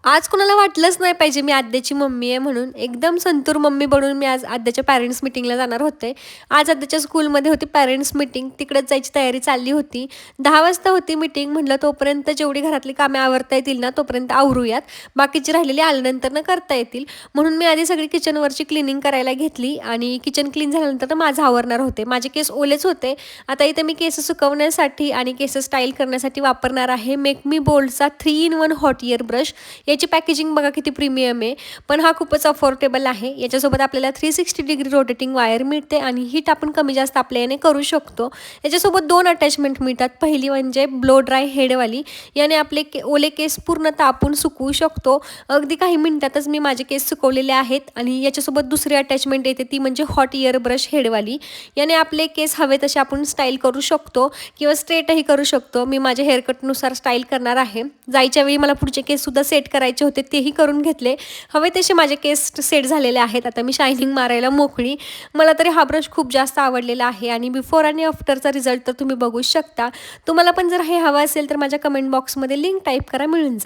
आज कोणाला वाटलंच नाही पाहिजे मी आद्याची मम्मी आहे म्हणून. एकदम संतूर मम्मी बनून मी आज आद्याच्या पॅरेंट्स मीटिंगला जाणार होते. आज आद्याच्या स्कूलमध्ये होती पॅरेंट्स मीटिंग. तिकडेच जायची तयारी चालली होती. 10 वाजता होती मीटिंग. म्हटलं तोपर्यंत जेवढी घरातली कामे आवरता येतील ना, तोपर्यंत आवरूयात. बाकीची राहिलेली आल्यानंतर करता येतील. म्हणून मी आधी सगळी किचनवरची क्लिनिंग करायला घेतली आणि किचन क्लीन झाल्यानंतर तर माझं आवरणार होते. माझे केस ओलेच होते. आता इथे मी केस सुकवण्यासाठी आणि केस स्टाईल करण्यासाठी वापरणार आहे मेक मी बोल्डचा 3 in 1 हॉट एअर ब्रश. याची पॅकेजिंग बघा किती प्रीमियम आहे, पण हा खूपच अफोर्डेबल आहे. याच्यासोबत आपल्याला 360 डिग्री रोटेटिंग वायर मिळते आणि हीट आपण कमी जास्त आपल्या याने करू शकतो. याच्यासोबत 2 अटॅचमेंट मिळतात. पहिली म्हणजे ब्लो ड्राय हेडवाली. याने आपले ओले केस पूर्ण तापून सुकवू शकतो. अगदी काही मिनिटातच मी माझे केस सुकवलेले आहेत. आणि याच्यासोबत दुसरी अटॅचमेंट येते ती म्हणजे हॉट एअर ब्रश हेडवाली. याने आपले केस हवे तसे आपण स्टाईल करू शकतो किंवा स्ट्रेटही करू शकतो. मी माझ्या हेअरकटनुसार स्टाईल करणार आहे. जायच्या वेळी मला पुढचे केससुद्धा सेट करायचे होते, तेही करून घेतले. हवे तसे माझे केस सेट झालेले आहेत. आता मी शायनिंग मारायला मोकळी. मला तरी हा ब्रश खूप जास्त आवडलेला आहे आणि बिफोर आणि आफ्टरचा रिझल्ट तर तुम्ही बघू शकता. तुम्हाला पण जर हे हवं असेल तर माझ्या कमेंट बॉक्समध्ये लिंक टाईप करा, मिळून जाईल.